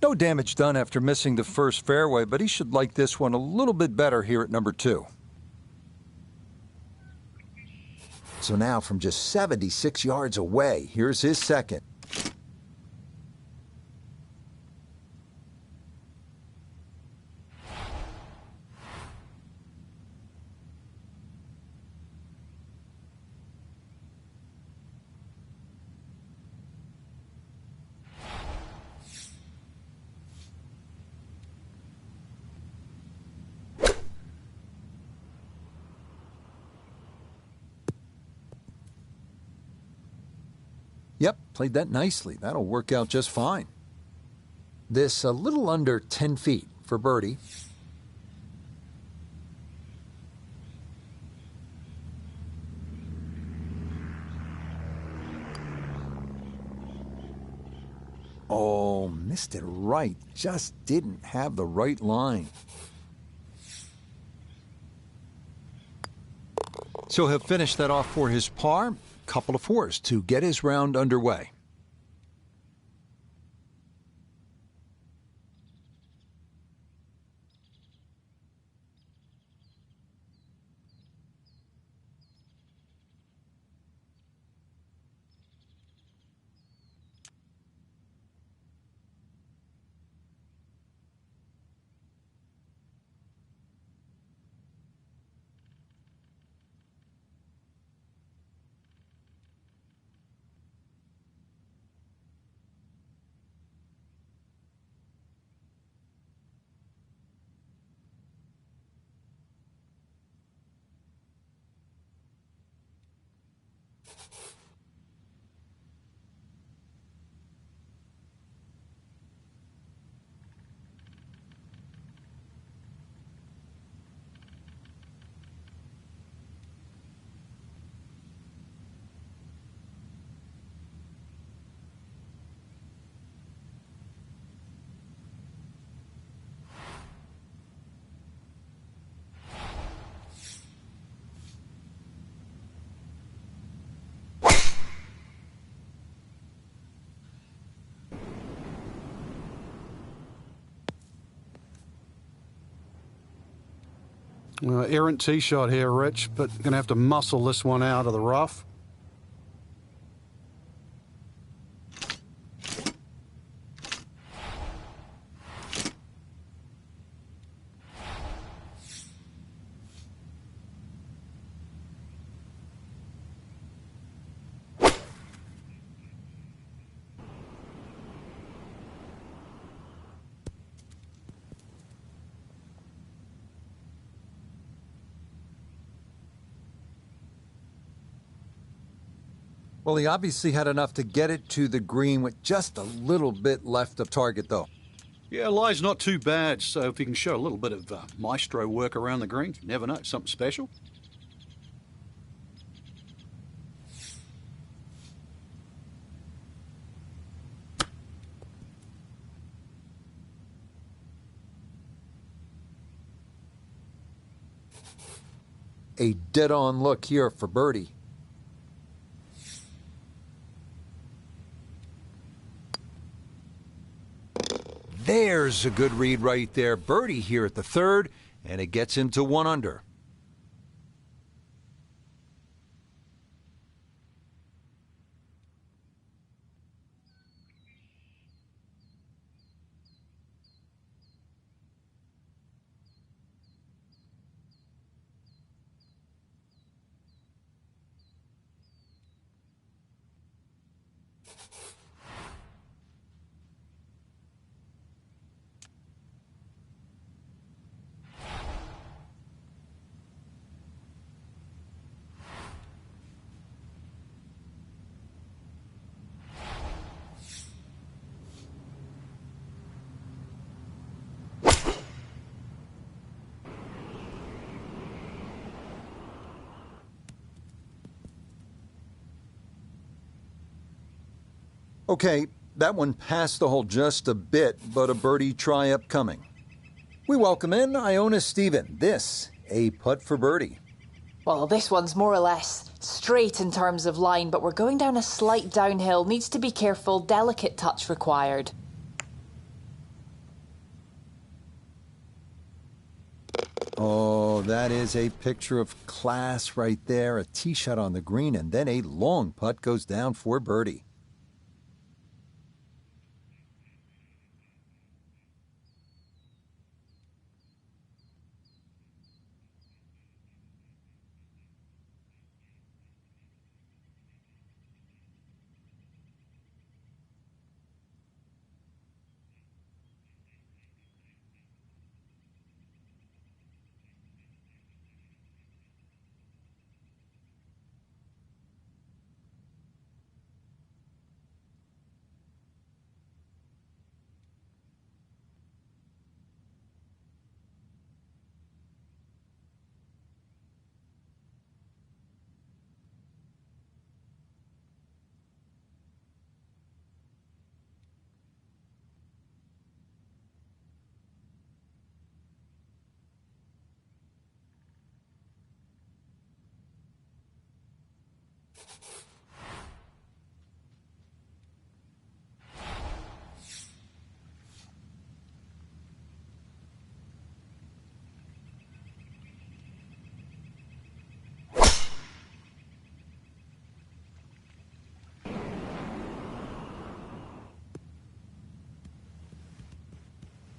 No damage done after missing the first fairway, but he should like this one a little bit better here at number 2. So now from just 76 yards away, here's his second. Yep, played that nicely. That'll work out just fine. This a little under 10 feet for birdie. Oh, missed it right. Just didn't have the right line. So he'll finish that off for his par. Couple of fours to get his round underway. Errant tee shot here, Rich, but going to have to muscle this one out of the rough. Well, he obviously had enough to get it to the green with just a little bit left of target, though. Yeah, lie's not too bad, so if he can show a little bit of maestro work around the green, you never know, something special. A dead-on look here for birdie. There's a good read right there. Birdie here at the third, and it gets him to 1 under. Okay, that one passed the hole just a bit, but a birdie try upcoming. We welcome in Iona Stephen. This, a putt for birdie. Well, this one's more or less straight in terms of line, but we're going down a slight downhill. Needs to be careful, delicate touch required. Oh, that is a picture of class right there. A tee shot on the green, and then a long putt goes down for birdie.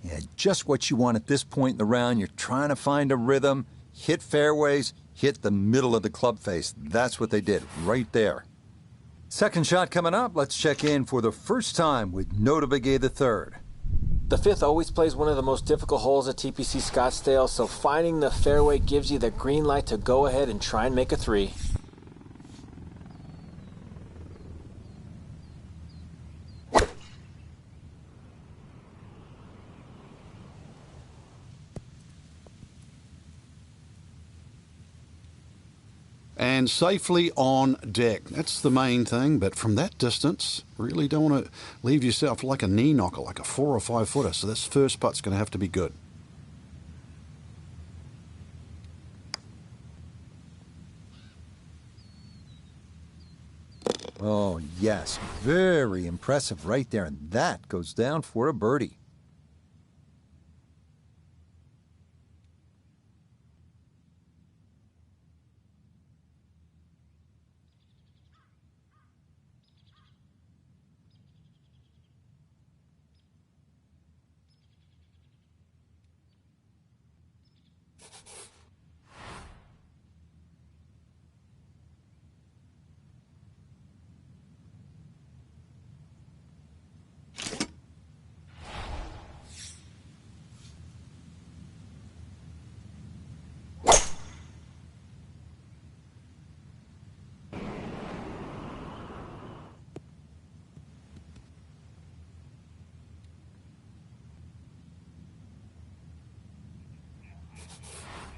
Yeah, just what you want at this point in the round. You're trying to find a rhythm, hit fairways, hit the middle of the club face. That's what they did right there. Second shot coming up. Let's check in for the first time with Notabege the third. The fifth always plays one of the most difficult holes at TPC Scottsdale, so finding the fairway gives you the green light to go ahead and try and make a three. And safely on deck. That's the main thing, but from that distance, really don't want to leave yourself like a knee knocker, like a 4 or 5 footer. So this first putt's going to have to be good. Oh, yes, very impressive right there, and that goes down for a birdie.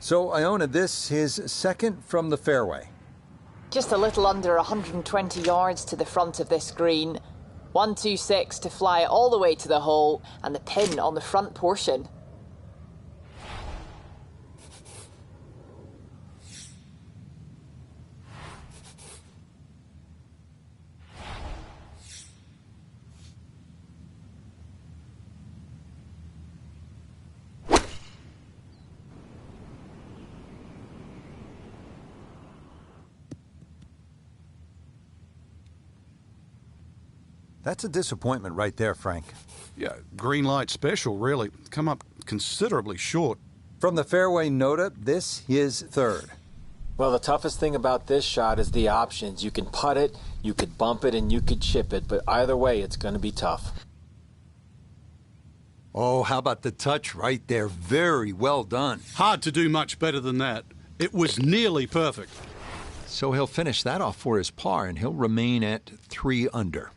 So, Iona, this his second from the fairway. Just a little under 120 yards to the front of this green. 126 to fly it all the way to the hole, and the pin on the front portion. That's a disappointment right there, Frank. Yeah, green light special, really. Come up considerably short. From the fairway, Nota, this his third. Well, the toughest thing about this shot is the options. You can putt it, you could bump it, and you could chip it, but either way, it's going to be tough. Oh, how about the touch right there? Very well done. Hard to do much better than that. It was nearly perfect. So he'll finish that off for his par, and he'll remain at 3 under.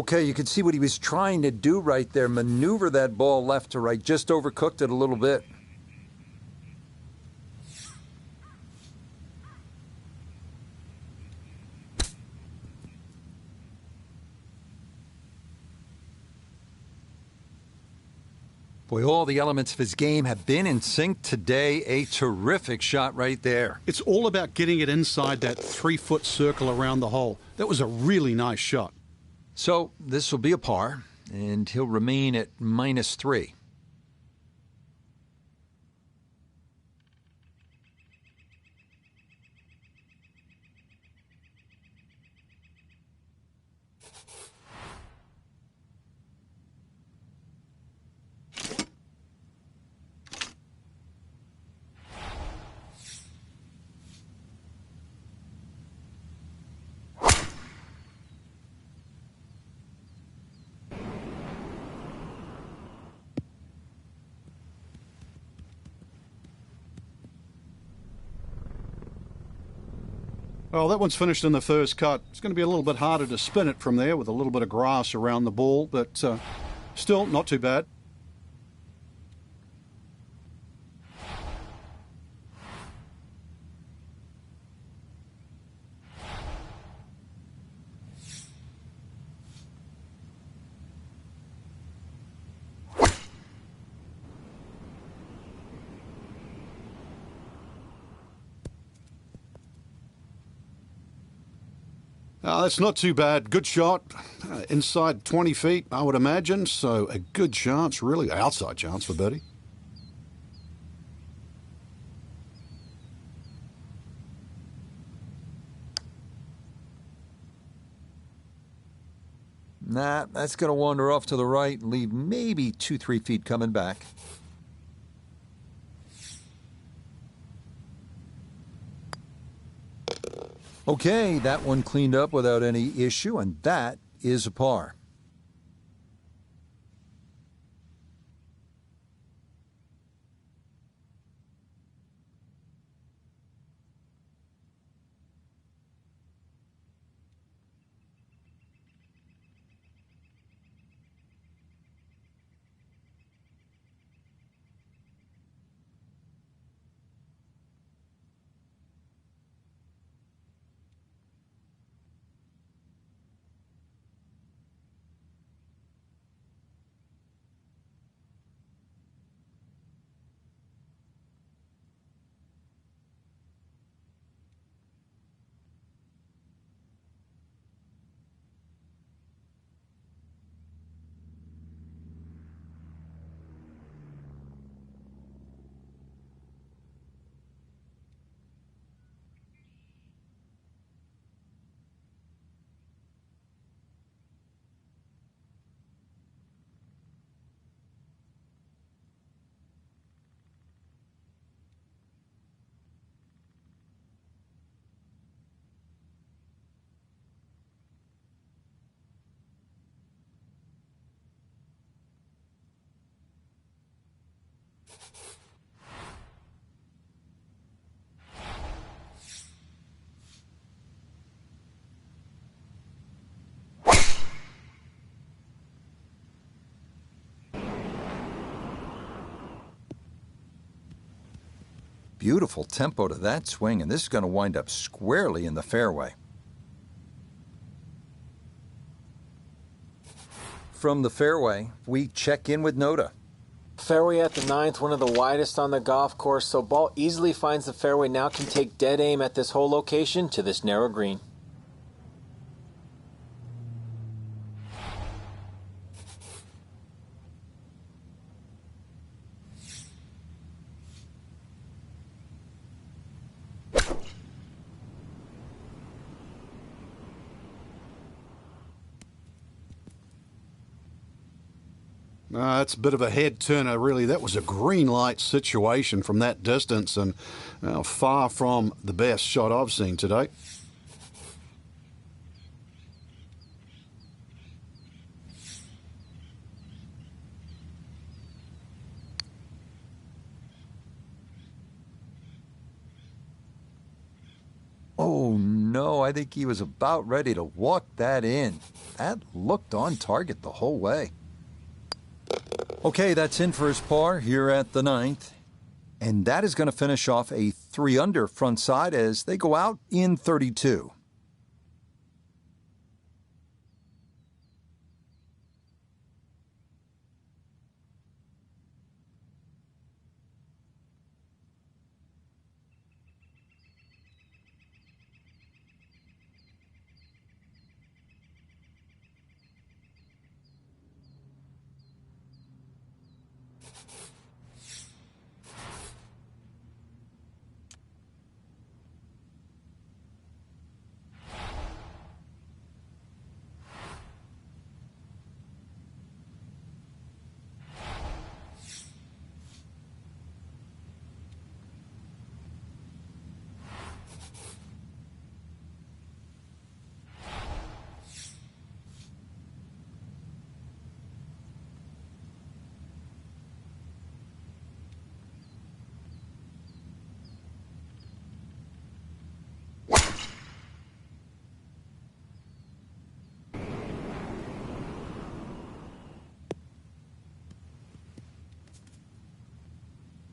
Okay, you can see what he was trying to do right there. Maneuver that ball left to right. Just overcooked it a little bit. Boy, all the elements of his game have been in sync today. A terrific shot right there. It's all about getting it inside that 3-foot circle around the hole. That was a really nice shot. So this will be a par, and he'll remain at -3. Well, that one's finished in the first cut. It's going to be a little bit harder to spin it from there with a little bit of grass around the ball, but still not too bad. That's not too bad. Good shot. Inside 20 feet, I would imagine. So a good chance, really outside chance for birdie. Nah, that's going to wander off to the right and leave maybe 2-3 feet coming back. Okay, that one cleaned up without any issue, and that is a par. Beautiful tempo to that swing, and this is going to wind up squarely in the fairway. From the fairway, we check in with Noda. Fairway at the 9th, one of the widest on the golf course, so ball easily finds the fairway, now can take dead aim at this whole location to this narrow green. That's a bit of a head turner, really. That was a green light situation from that distance, and far from the best shot I've seen today. Oh, no, I think he was about ready to walk that in. That looked on target the whole way. Okay, that's in for his par here at the 9th. And that is going to finish off a 3-under front side as they go out in 32.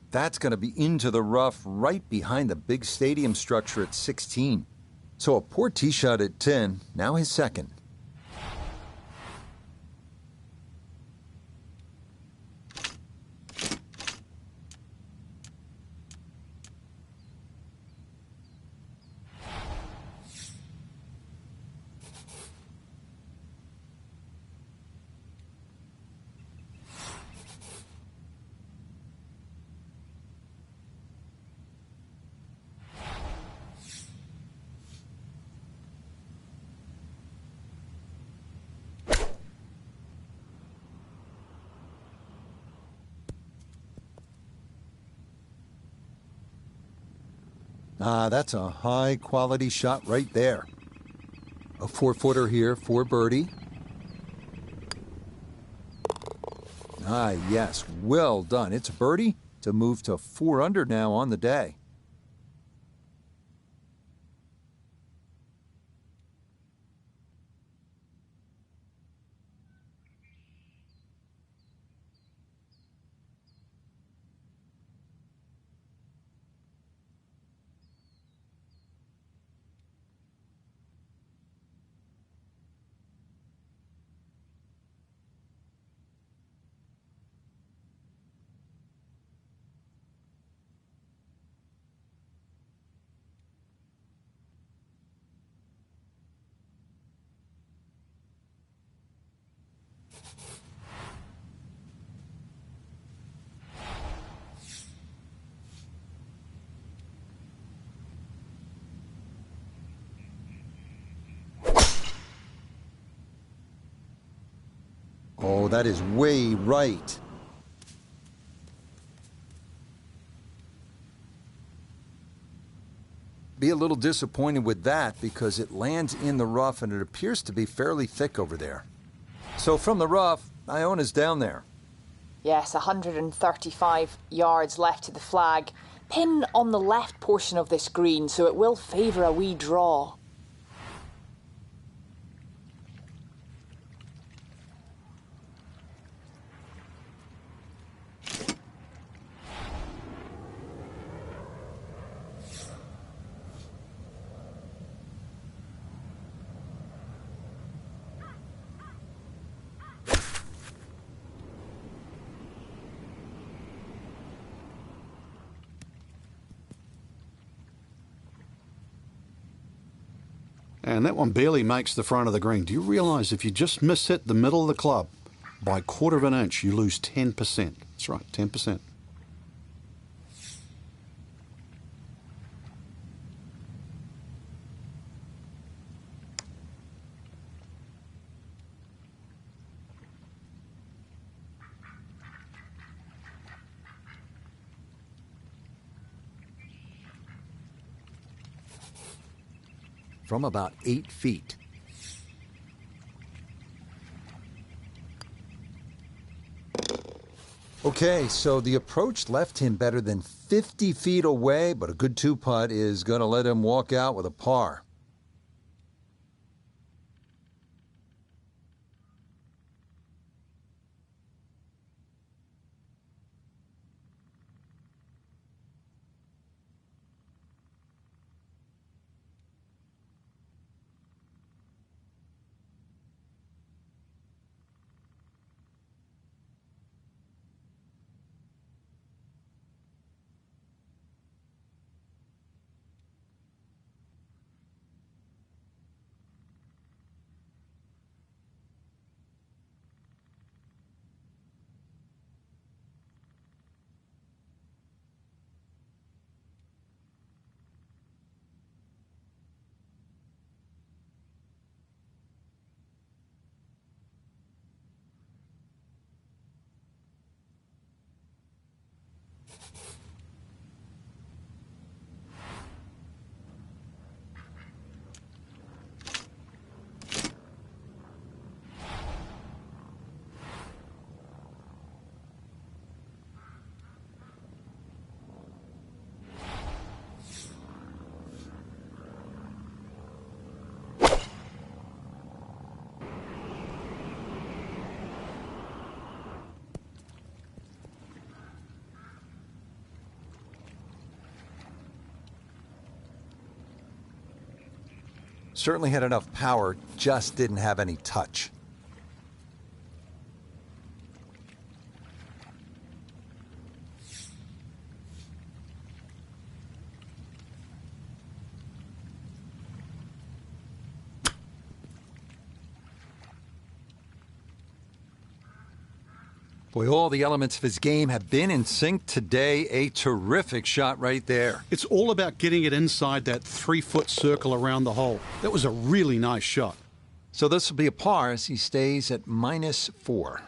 That's going to be into the rough right behind the big stadium structure at 16. So a poor tee shot at 10, now his second. That's a high-quality shot right there. A 4-footer here for birdie. Yes, well done. It's a birdie to move to 4 under now on the day. Oh, that is way right. Be a little disappointed with that because it lands in the rough and it appears to be fairly thick over there. So from the rough, Iona's down there. Yes, 135 yards left to the flag. Pin on the left portion of this green, so it will favour a wee draw. And that one barely makes the front of the green. Do you realise if you just miss hit the middle of the club by 1/4 of an inch, you lose 10%. That's right, 10%. From about 8 feet. Okay, so the approach left him better than 50 feet away, but a good 2-putt is going to let him walk out with a par. Certainly had enough power, just didn't have any touch. Boy, all the elements of his game have been in sync today. A terrific shot right there. It's all about getting it inside that 3-foot circle around the hole. That was a really nice shot. So this will be a par as he stays at -4.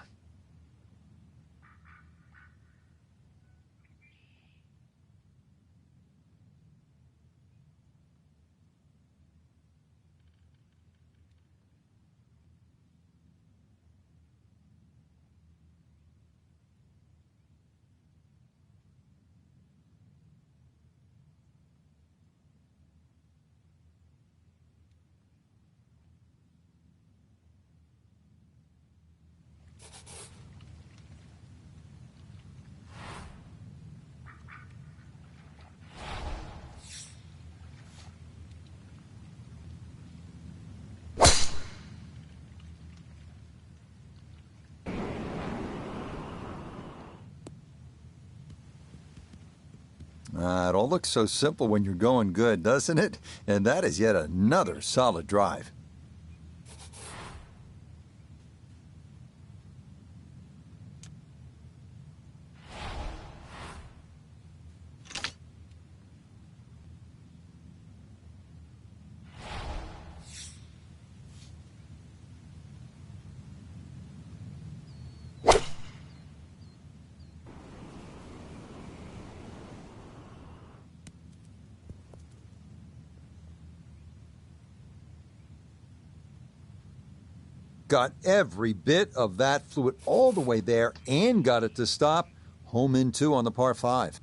It all looks so simple when you're going good, doesn't it? And that is yet another solid drive. Got every bit of that, flew it all the way there, and got it to stop. Home in 2 on the par 5.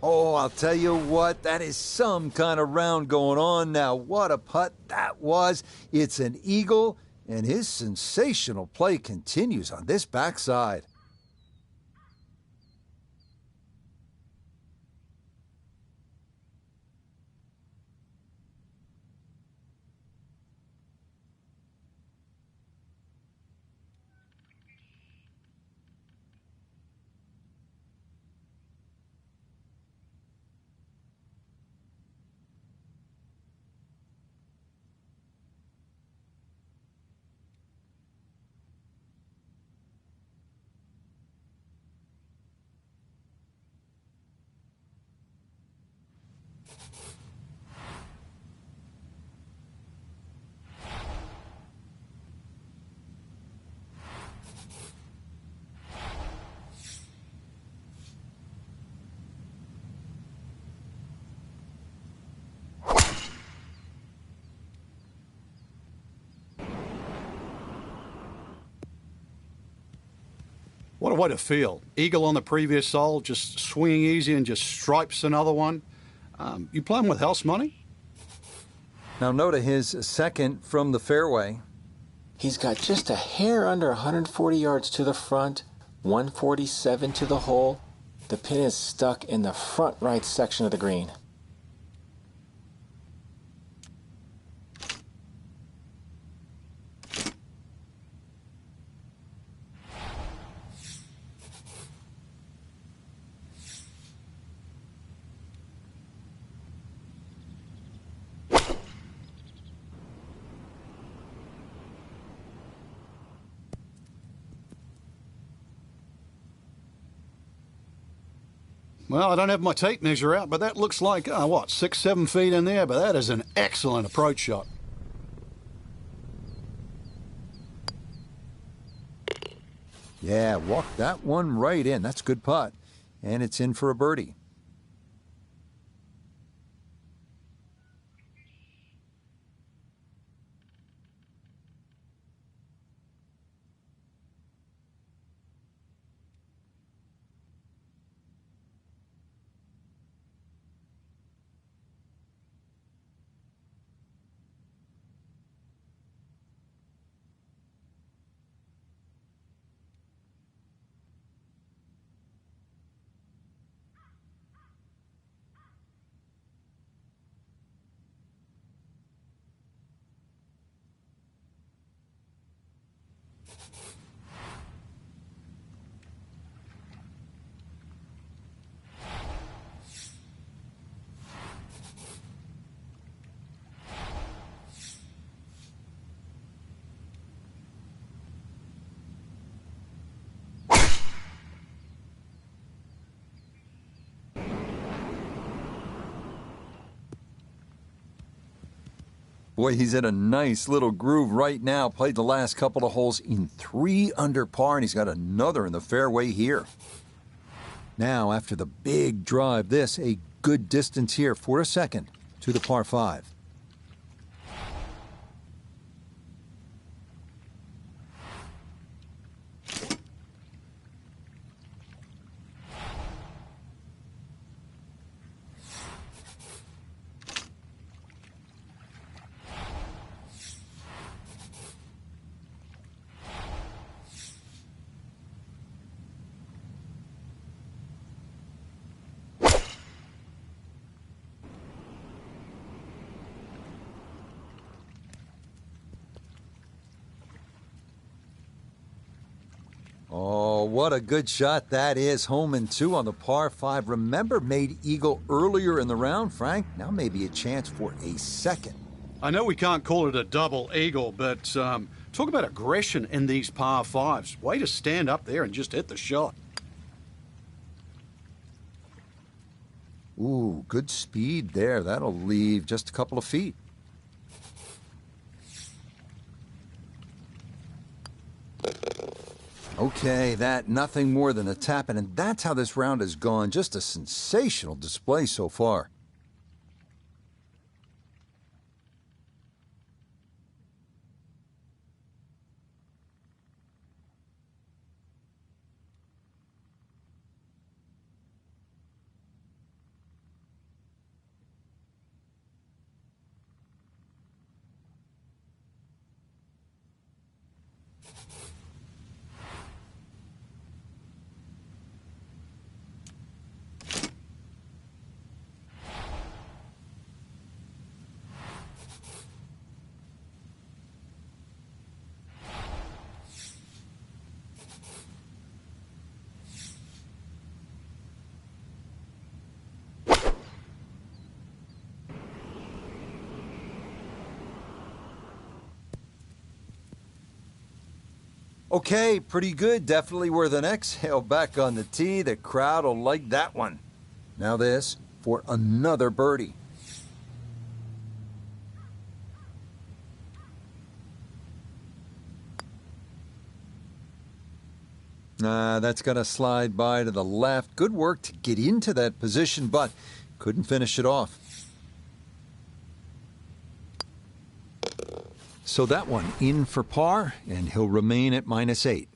Oh, I'll tell you what, that is some kind of round going on now. What a putt that was. It's an eagle. And his sensational play continues on this backside. What a way to feel. Eagle on the previous hole, just swinging easy and just stripes another one. You playing with house money? Now Noda, his second from the fairway. He's got just a hair under 140 yards to the front, 147 to the hole. The pin is stuck in the front right section of the green. Well, I don't have my tape measure out, but that looks like, 6, 7 feet in there, but that is an excellent approach shot. Yeah, walked that one right in. That's a good putt. And it's in for a birdie. Boy, he's in a nice little groove right now. Played the last couple of holes in 3 under par, and he's got another in the fairway here. Now, after the big drive, this a good distance here for a second to the par 5. Oh, what a good shot that is. Home and 2 on the par 5. Remember, made eagle earlier in the round, Frank? Now maybe a chance for a second. I know we can't call it a double eagle, but talk about aggression in these par 5s. Way to stand up there and just hit the shot. Ooh, good speed there. That'll leave just a couple of feet. Okay, that nothing more than a tap-in, and that's how this round has gone. Just a sensational display so far. Okay, pretty good. Definitely worth an exhale back on the tee. The crowd will like that one. Now this for another birdie. That's going to slide by to the left. Good work to get into that position, but couldn't finish it off. So that one in for par, and he'll remain at -8.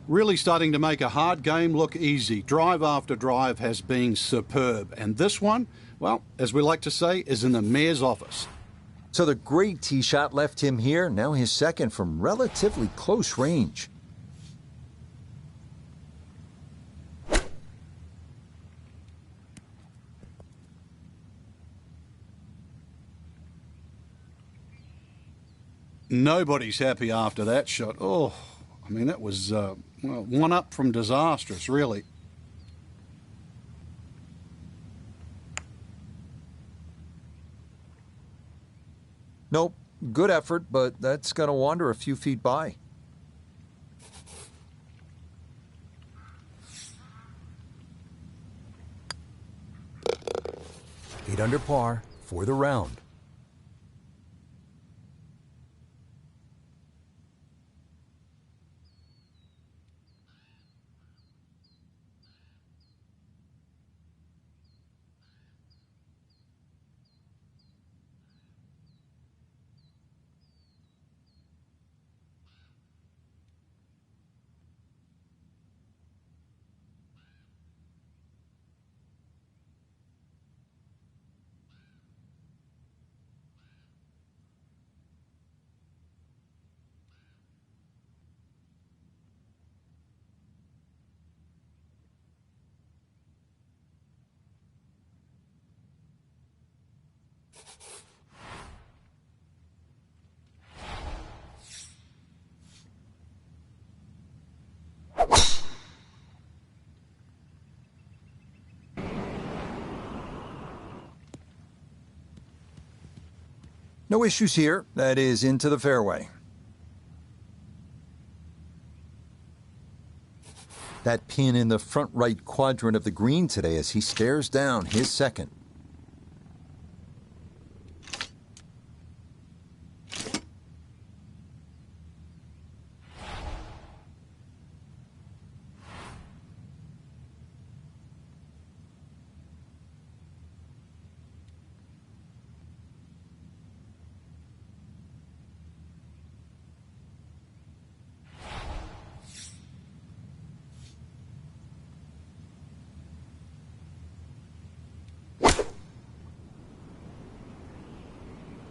Really starting to make a hard game look easy. Drive after drive has been superb. And this one, well, as we like to say, is in the mayor's office. So the great tee shot left him here. Now his second from relatively close range. Nobody's happy after that shot. Oh, I mean, that was well, one up from disastrous, really. Nope, good effort, but that's going to wander a few feet by. Eight under par for the round. No issues here. That is into the fairway. That pin in the front right quadrant of the green today as he stares down his second.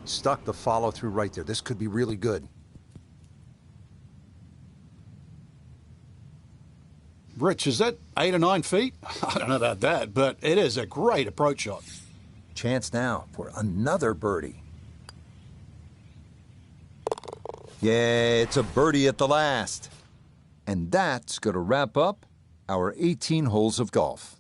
Stuck the follow through right there. This could be really good. Rich, is that 8 or 9 feet? I don't know about that, but it is a great approach shot. Chance now for another birdie. Yeah, it's a birdie at the last. And that's going to wrap up our 18 holes of golf.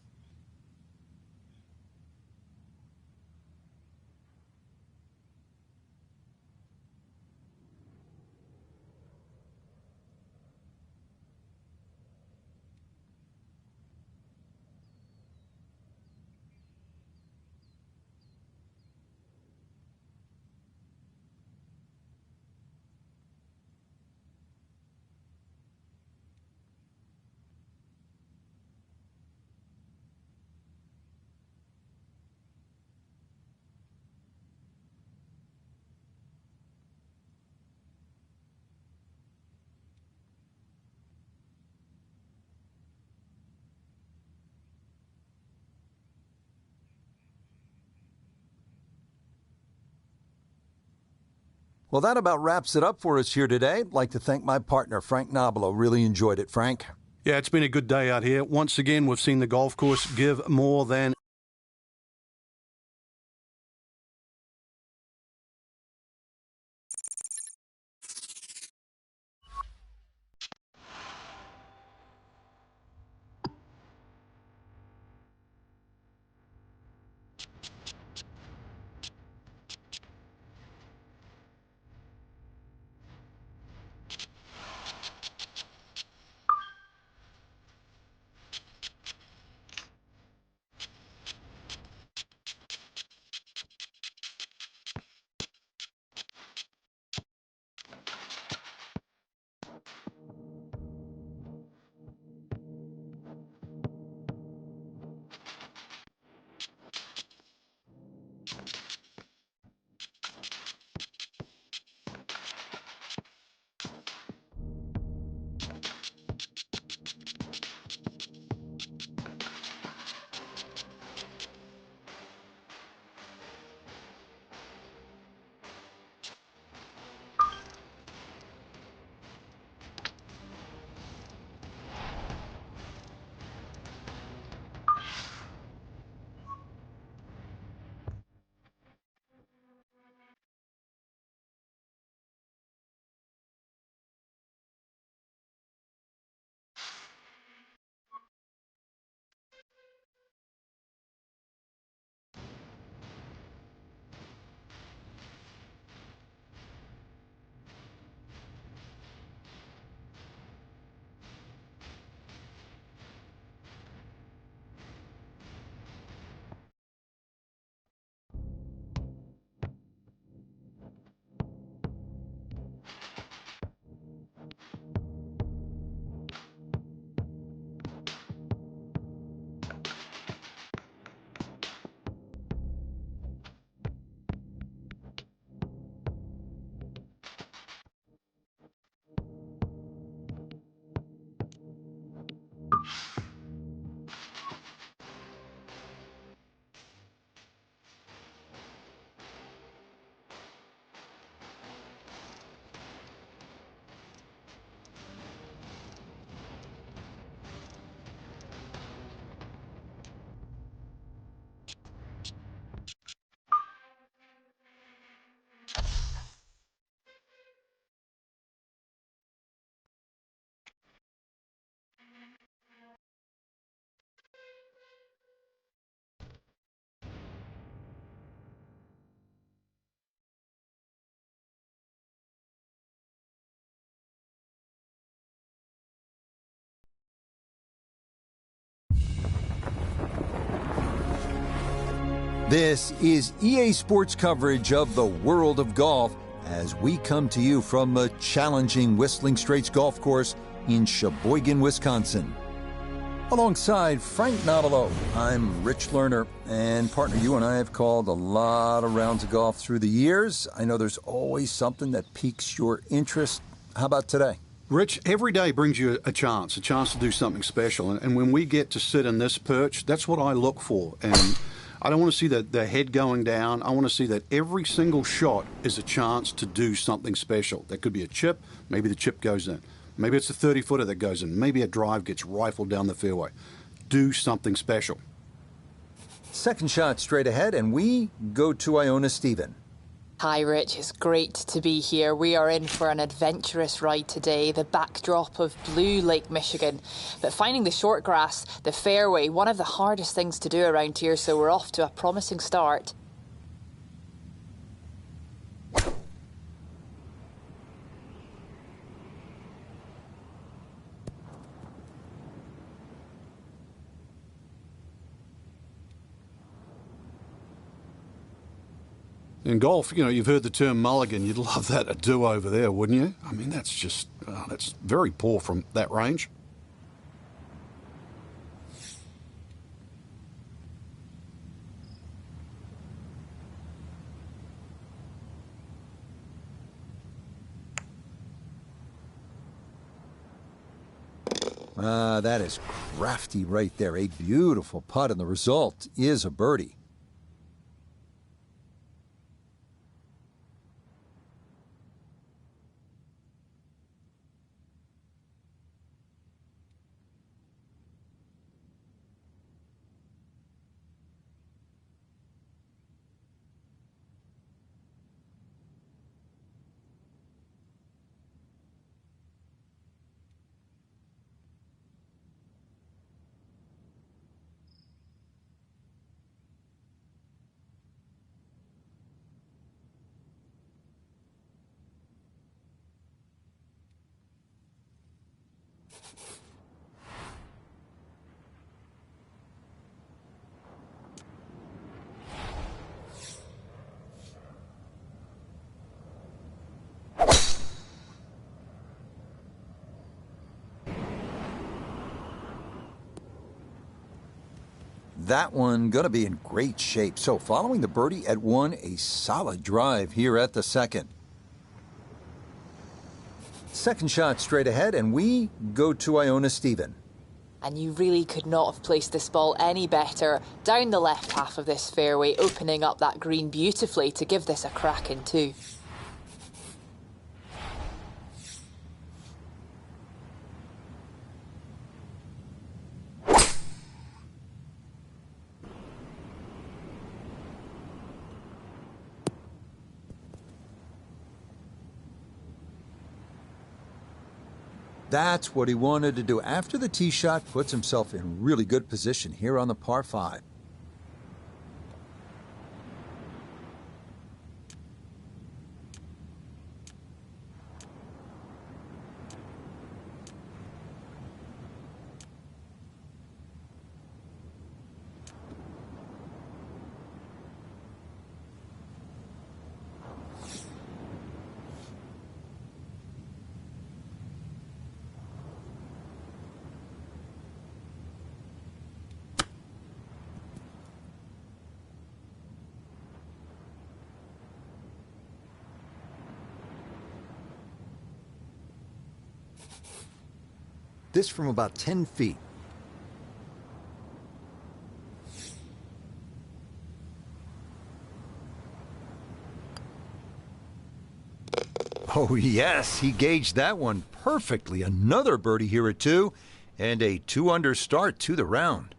Well, that about wraps it up for us here today. I'd like to thank my partner, Frank Nobilo. Really enjoyed it, Frank. Yeah, it's been a good day out here. Once again, we've seen the golf course give more than This is EA Sports coverage of the world of golf as we come to you from the challenging Whistling Straits Golf Course in Sheboygan, Wisconsin. Alongside Frank Novelo, I'm Rich Lerner, and partner, you and I have called a lot of rounds of golf through the years. I know there's always something that piques your interest. How about today? Rich, every day brings you a chance to do something special. And when we get to sit in this perch, that's what I look for. And I don't want to see the head going down. I want to see that every single shot is a chance to do something special. That could be a chip. Maybe the chip goes in. Maybe it's a 30-footer that goes in. Maybe a drive gets rifled down the fairway. Do something special. Second shot straight ahead, and we go to Iona Stephen. Hi Rich, it's great to be here. We are in for an adventurous ride today, the backdrop of blue Lake Michigan. But finding the short grass, the fairway, one of the hardest things to do around here, so we're off to a promising start. In golf, you've heard the term mulligan. You'd love that, a do-over there, wouldn't you? I mean, that's just, that's very poor from that range. That is crafty right there. A beautiful putt, and the result is a birdie. That one going to be in great shape. So following the birdie at one, a solid drive here at the second. Second shot straight ahead, and we go to Iona Stephen. And you really could not have placed this ball any better. Down the left half of this fairway, opening up that green beautifully to give this a crack in two. That's what he wanted to do. After the tee shot, puts himself in really good position here on the par 5. This from about 10 feet. Oh, yes, he gauged that one perfectly. Another birdie here at 2, and a 2-under start to the round.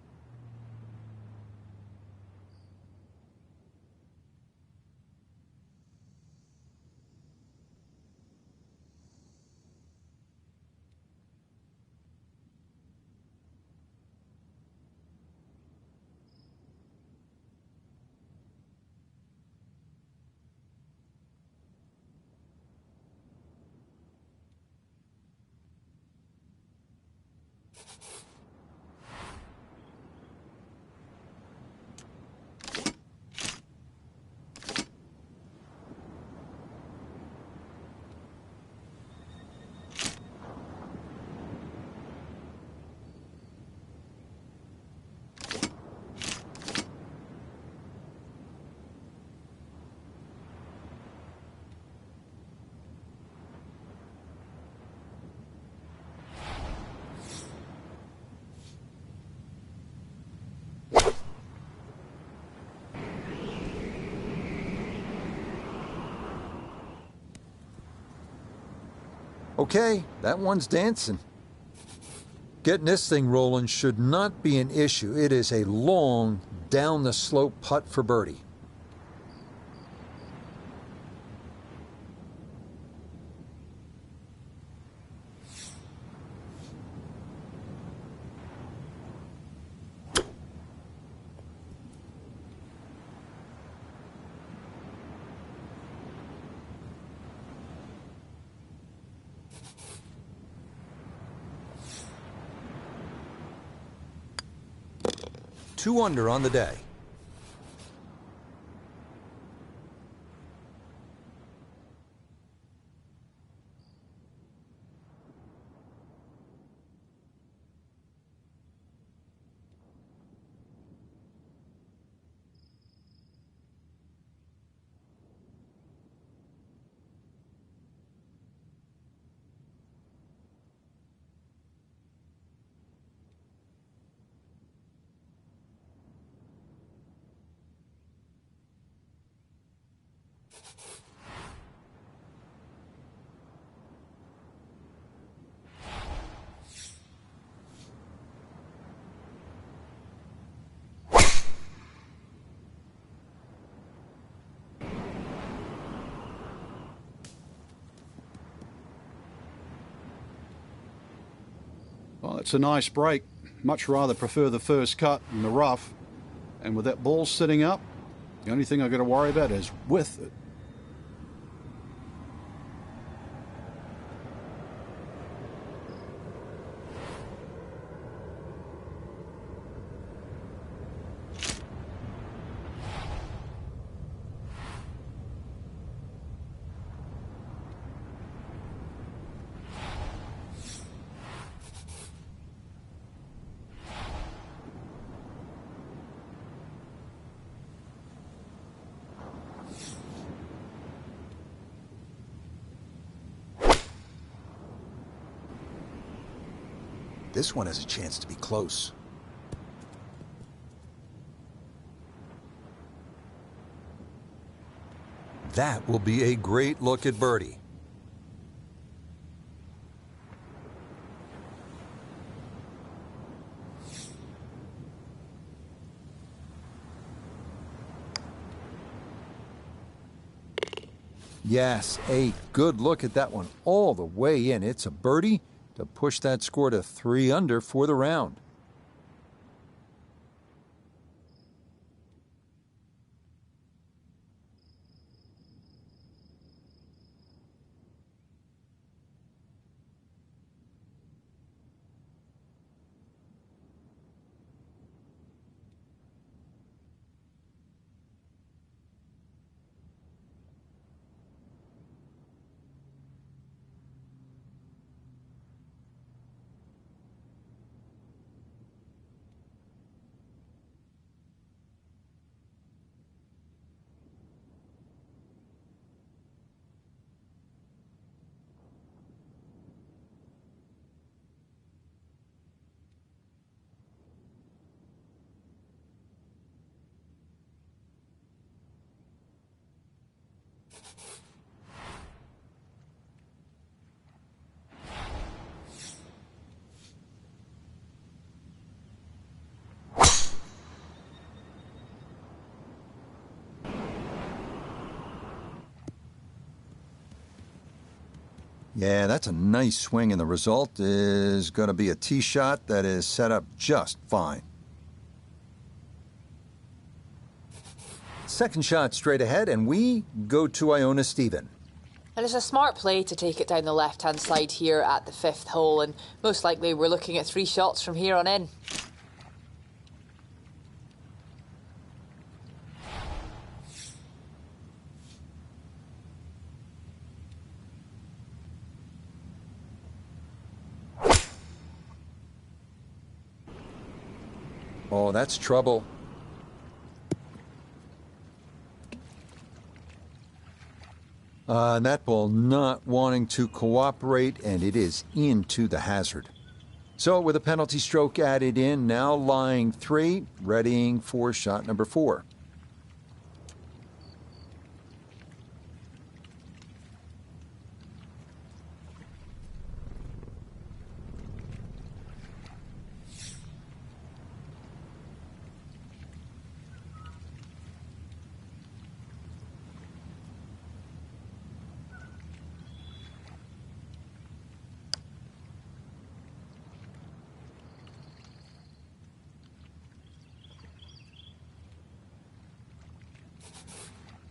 Okay, that one's dancing. Getting this thing rolling should not be an issue. It is a long, down-the-slope putt for birdie. Two under on the day. Well, it's a nice break. Much rather prefer the first cut in the rough. And with that ball sitting up, the only thing I've got to worry about is width. This one has a chance to be close. That will be a great look at birdie. Yes, a good look at that one all the way in. It's a birdie to push that score to 3 under for the round. Yeah, that's a nice swing, and the result is going to be a tee shot that is set up just fine. Second shot straight ahead, and we go to Iona Stephen. And it's a smart play to take it down the left-hand side here at the 5th hole, and most likely we're looking at 3 shots from here on in. Oh, that's trouble. That ball not wanting to cooperate, and it is into the hazard. So with a penalty stroke added in, now lying 3, readying for shot number 4.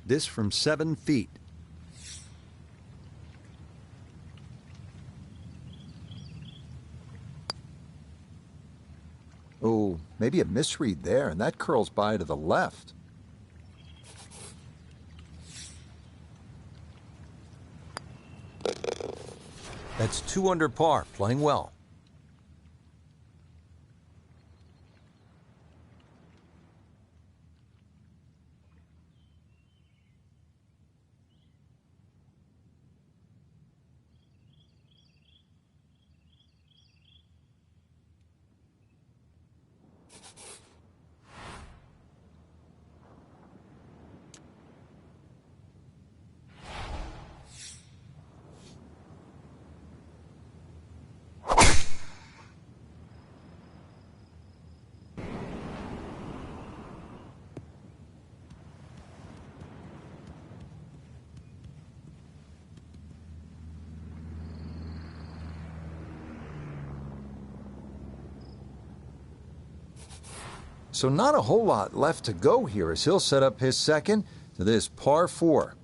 This from 7 feet. Oh, maybe a misread there, and that curls by to the left. That's 2 under par, playing well. So not a whole lot left to go here as he'll set up his second to this par 4.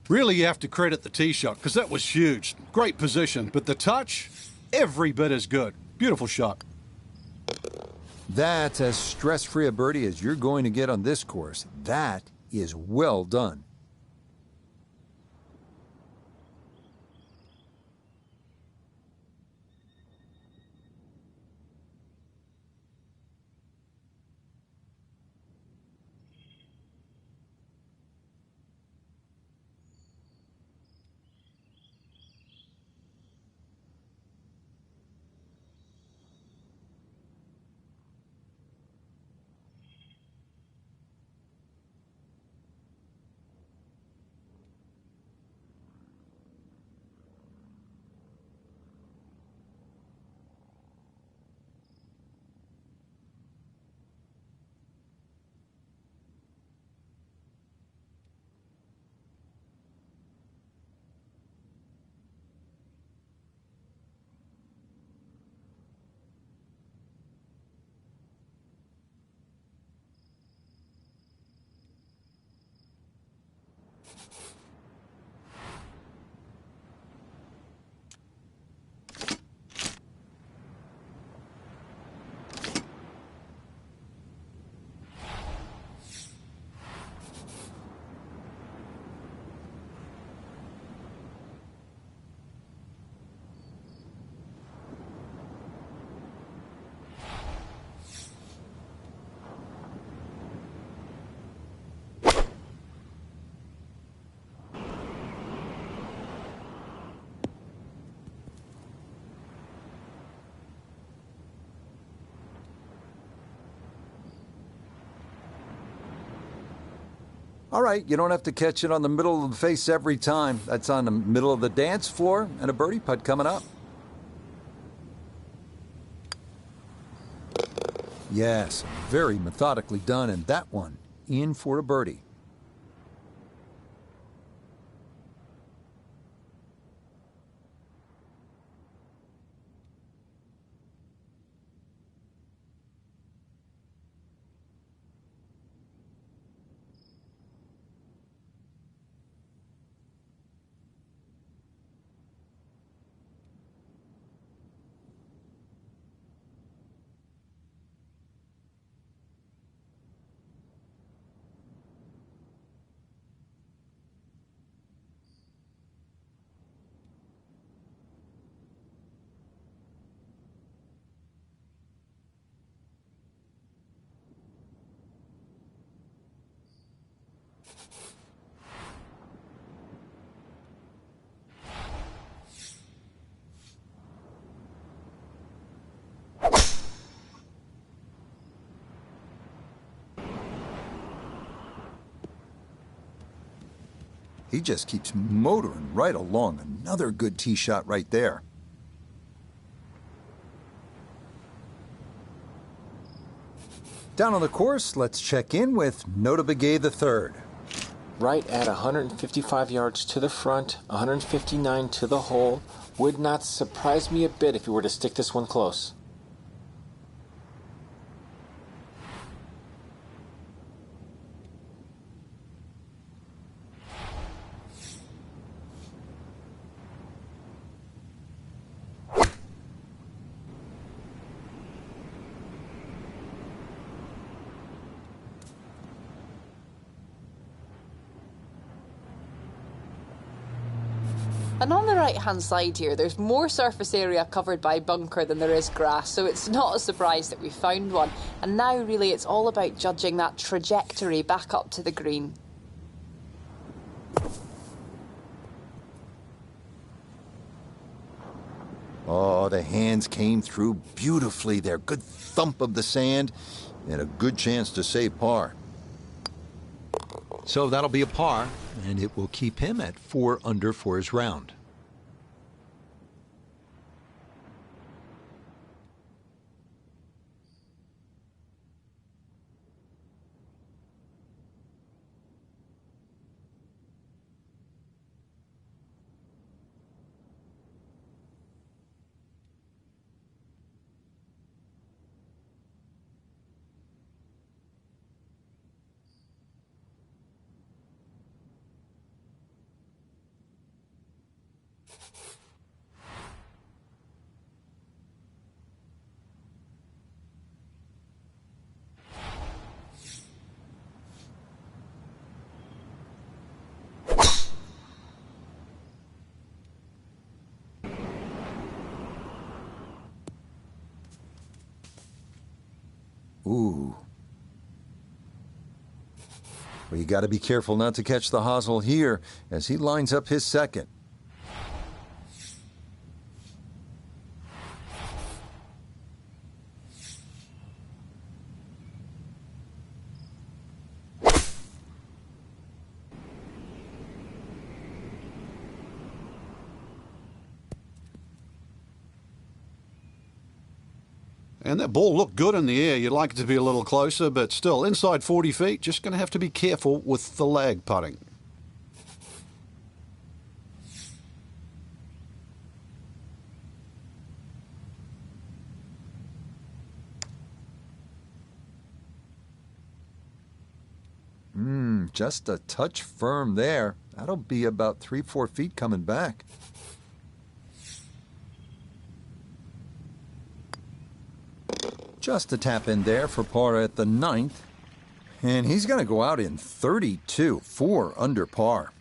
Really, you have to credit the tee shot because that was huge. Great position, but the touch, every bit as good. Beautiful shot. That's as stress-free a birdie as you're going to get on this course. That is well done. All right, you don't have to catch it on the middle of the face every time. That's on the middle of the dance floor and a birdie putt coming up. Yes, very methodically done, and that one in for a birdie. He just keeps motoring right along. Another good tee shot right there. Down on the course, let's check in with Nota Begay III. Right at 155 yards to the front, 159 to the hole. Would not surprise me a bit if he were to stick this one close. And on the right-hand side here, there's more surface area covered by bunker than there is grass, so it's not a surprise that we found one. And now, really, it's all about judging that trajectory back up to the green. Oh, the hands came through beautifully there. Good thump of the sand and a good chance to save par. So that'll be a par, and it will keep him at 4 under for his round. Ooh. Well, you got to be careful not to catch the hosel here as he lines up his second. And that ball looked good in the air. You'd like it to be a little closer, but still, inside 40 feet, just going to have to be careful with the lag putting. Just a touch firm there. That'll be about 3-4 feet coming back. Just a tap in there for par at the 9th. And he's going to go out in 32, 4 under par.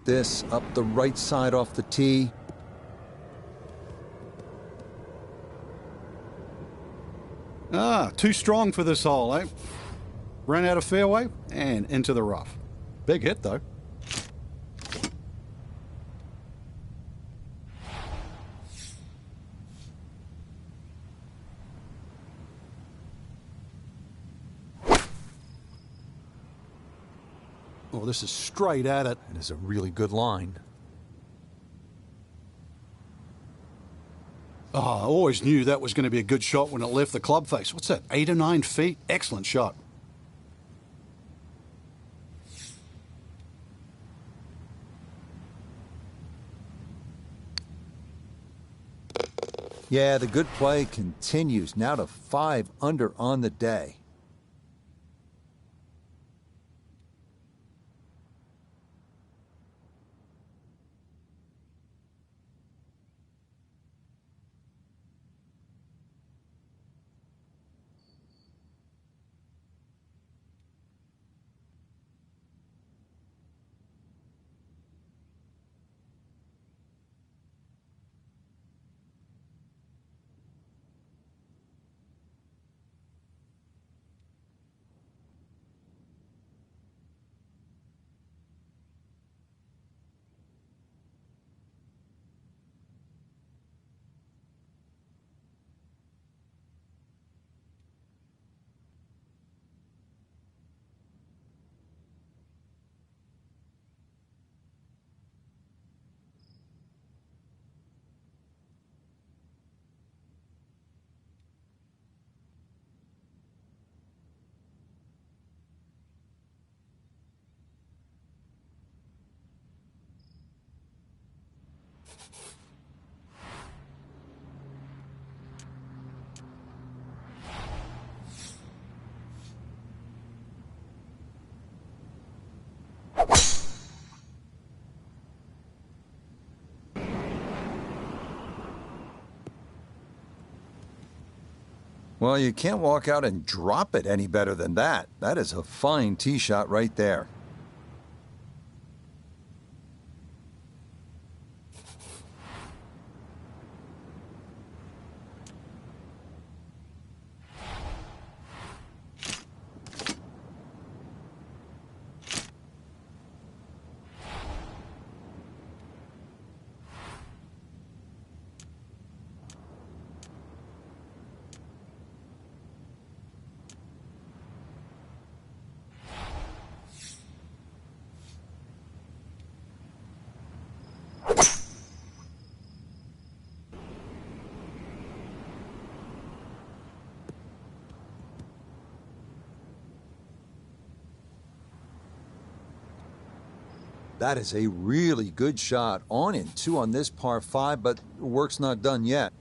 This up the right side off the tee. Too strong for this hole, eh? Ran out of fairway and into the rough. Big hit, though. Oh, this is straight at it. It is a really good line. Oh, I always knew that was going to be a good shot when it left the club face. What's that, 8 or 9 feet? Excellent shot. Yeah, the good play continues. Now to 5 under on the day. Well, you can't walk out and drop it any better than that. That is a fine tee shot right there. That is a really good shot. On in 2 on this par 5, but work's not done yet.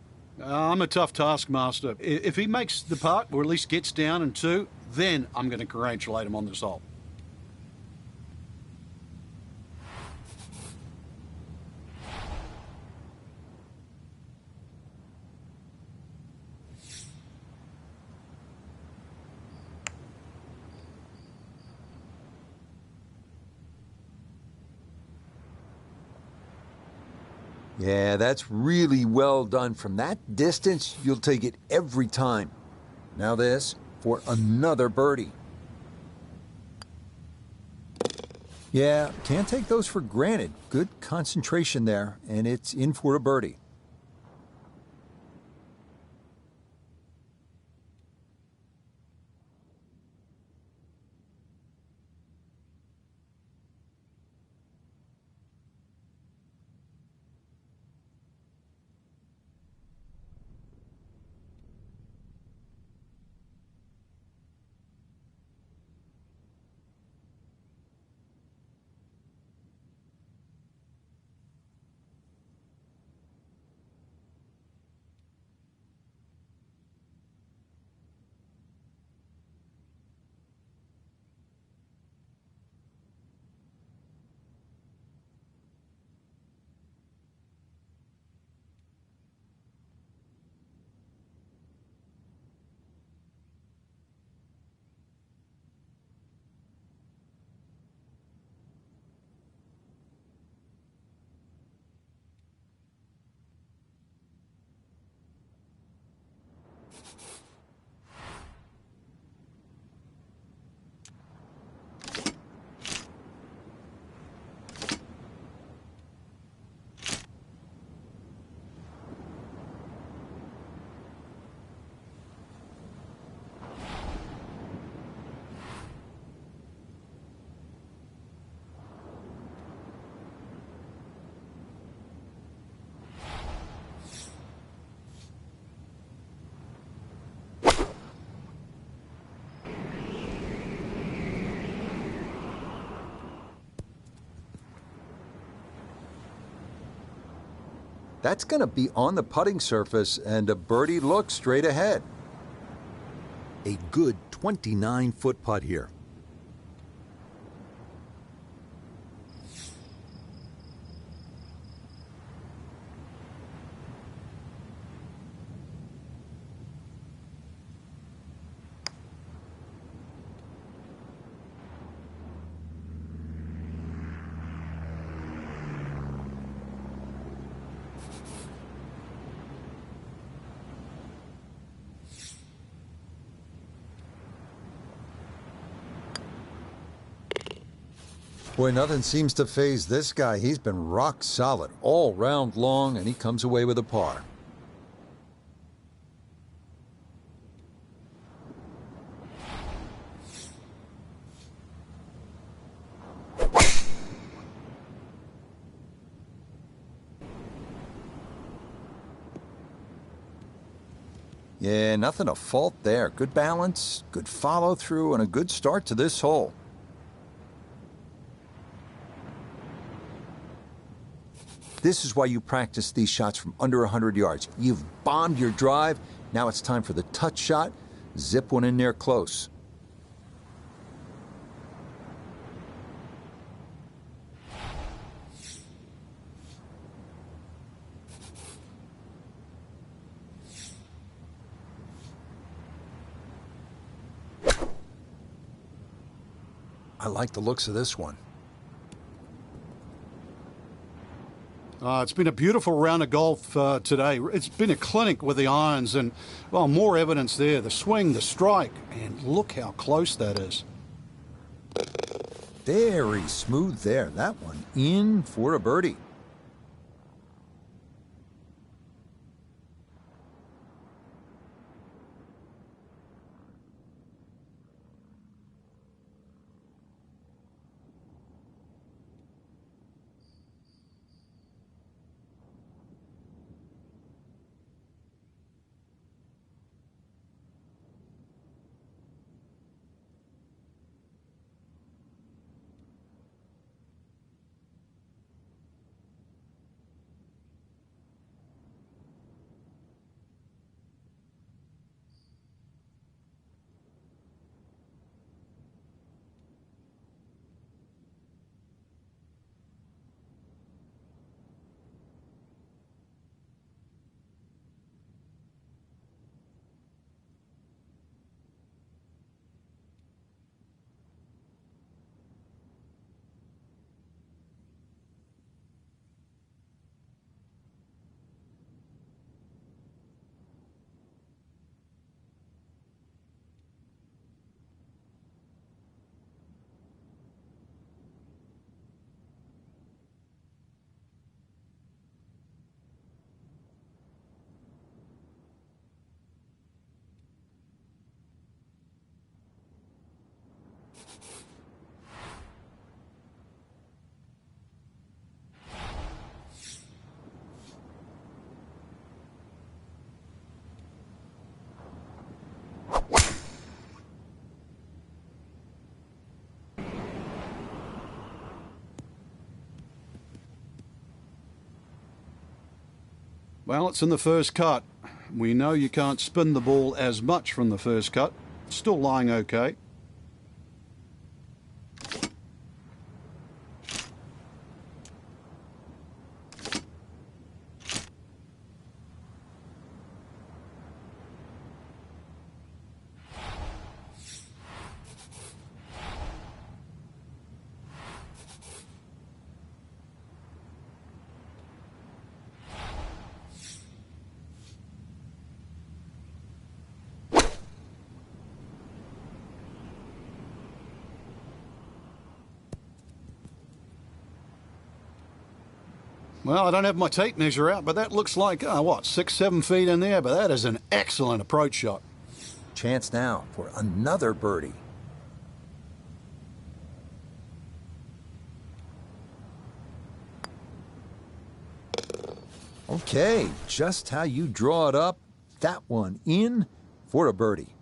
I'm a tough taskmaster. If he makes the putt, or at least gets down in 2, then I'm going to congratulate him on this hole. Yeah, that's really well done. From that distance, you'll take it every time. Now this for another birdie. Yeah, can't take those for granted. Good concentration there, and it's in for a birdie. That's going to be on the putting surface, and a birdie look straight ahead. A good 29-foot putt here. Boy, nothing seems to faze this guy. He's been rock solid all round long, and he comes away with a par. Yeah, nothing to fault there. Good balance, good follow through, and a good start to this hole. This is why you practice these shots from under 100 yards. You've bombed your drive. Now it's time for the touch shot. Zip one in there close. I like the looks of this one. It's been a beautiful round of golf today. It's been a clinic with the irons, and, well, more evidence there. The swing, the strike, and look how close that is. Very smooth there. That one in for a birdie. Well, it's in the first cut. We know you can't spin the ball as much from the first cut. Still lying okay. Well, I don't have my tape measure out, but that looks like, what, 6-7 feet in there? But that is an excellent approach shot. Chance now for another birdie. Okay, just how you draw it up. That one in for a birdie.